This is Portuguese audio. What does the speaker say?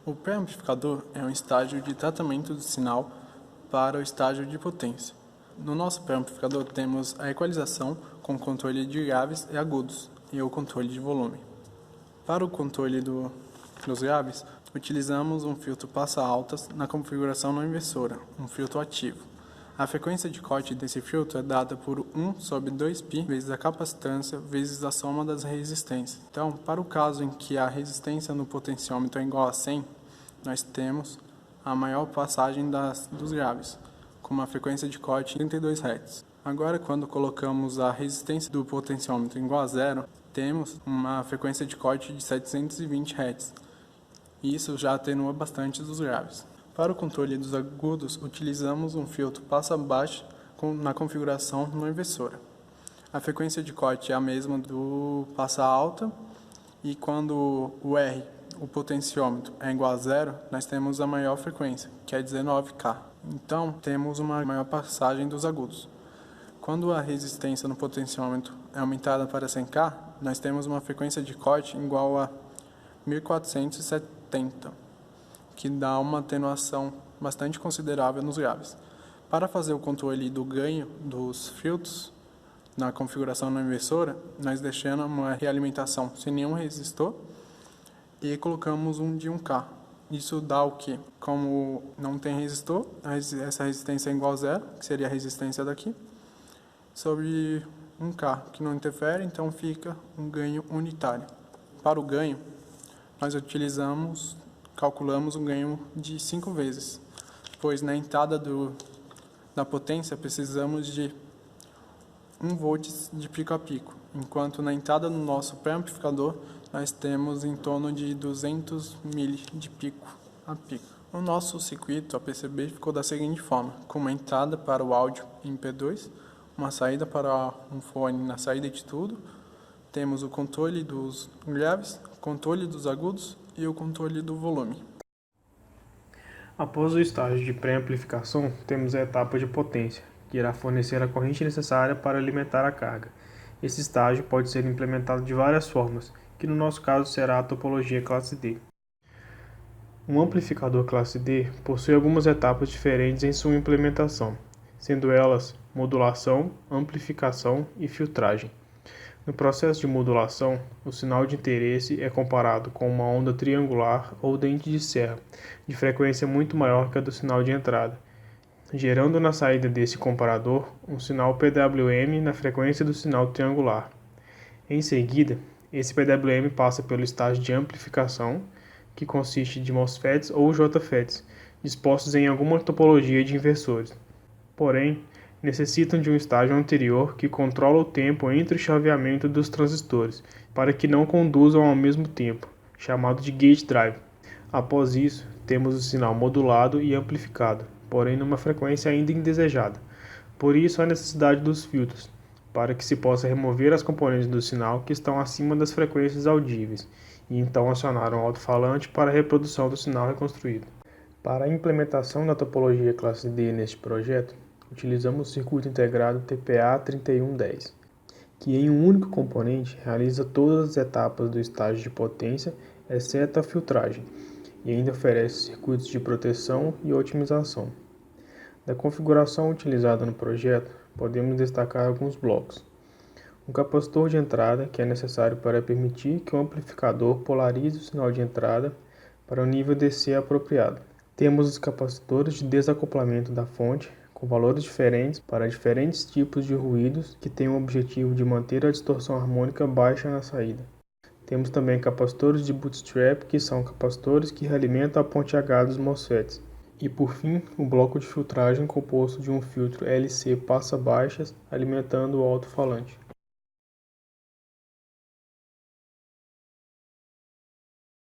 O pré-amplificador é um estágio de tratamento do sinal para o estágio de potência. No nosso pré-amplificador temos a equalização com controle de graves e agudos e o controle de volume. Para o controle dos graves, utilizamos um filtro passa-altas na configuração não inversora, um filtro ativo. A frequência de corte desse filtro é dada por 1 sobre 2π vezes a capacitância vezes a soma das resistências. Então, para o caso em que a resistência no potenciômetro é igual a 100, nós temos a maior passagem dos graves, com uma frequência de corte de 32 Hz. Agora, quando colocamos a resistência do potenciômetro igual a zero, temos uma frequência de corte de 720 Hz. Isso já atenua bastante dos graves. Para o controle dos agudos, utilizamos um filtro passa-baixo na configuração não inversora. A frequência de corte é a mesma do passa-alta e quando o R, o potenciômetro, é igual a zero, nós temos a maior frequência, que é 19K. Então, temos uma maior passagem dos agudos. Quando a resistência no potenciômetro é aumentada para 100K, nós temos uma frequência de corte igual a 1470, que dá uma atenuação bastante considerável nos graves. Para fazer o controle do ganho dos filtros na configuração não inversora, nós deixamos uma realimentação sem nenhum resistor e colocamos um de 1K. Isso dá o que? Como não tem resistor, essa resistência é igual a zero, que seria a resistência daqui, sobre 1K, que não interfere, então fica um ganho unitário. Para o ganho, nós calculamos um ganho de 5 vezes, pois na entrada da potência precisamos de 1 volts de pico a pico, enquanto na entrada do nosso pré-amplificador nós temos em torno de 200 mil de pico a pico. O nosso circuito, a PCB, ficou da seguinte forma, com uma entrada para o áudio em P2, uma saída para um fone na saída de tudo, temos o controle dos graves, controle dos agudos e o controle do volume. Após o estágio de pré-amplificação, temos a etapa de potência, que irá fornecer a corrente necessária para alimentar a carga. Esse estágio pode ser implementado de várias formas, que no nosso caso será a topologia classe D. Um amplificador classe D possui algumas etapas diferentes em sua implementação, sendo elas modulação, amplificação e filtragem. No processo de modulação, o sinal de interesse é comparado com uma onda triangular ou dente de serra, de frequência muito maior que a do sinal de entrada, gerando na saída desse comparador um sinal PWM na frequência do sinal triangular. Em seguida, esse PWM passa pelo estágio de amplificação, que consiste de MOSFETs ou JFETs, dispostos em alguma topologia de inversores. Porém, necessitam de um estágio anterior que controla o tempo entre o chaveamento dos transistores, para que não conduzam ao mesmo tempo, chamado de gate drive. Após isso, temos o sinal modulado e amplificado, porém numa frequência ainda indesejada. Por isso a necessidade dos filtros, para que se possa remover as componentes do sinal que estão acima das frequências audíveis, e então acionar um alto-falante para a reprodução do sinal reconstruído. Para a implementação da topologia classe D neste projeto, utilizamos o circuito integrado TPA3110, que em um único componente realiza todas as etapas do estágio de potência, exceto a filtragem, e ainda oferece circuitos de proteção e otimização. Da configuração utilizada no projeto, podemos destacar alguns blocos. Um capacitor de entrada, que é necessário para permitir que o amplificador polarize o sinal de entrada para o nível DC apropriado. Temos os capacitores de desacoplamento da fonte, com valores diferentes para diferentes tipos de ruídos que têm o objetivo de manter a distorção harmônica baixa na saída. Temos também capacitores de bootstrap, que são capacitores que realimentam a ponte H dos MOSFETs. E por fim, o bloco de filtragem composto de um filtro LC passa-baixas alimentando o alto-falante.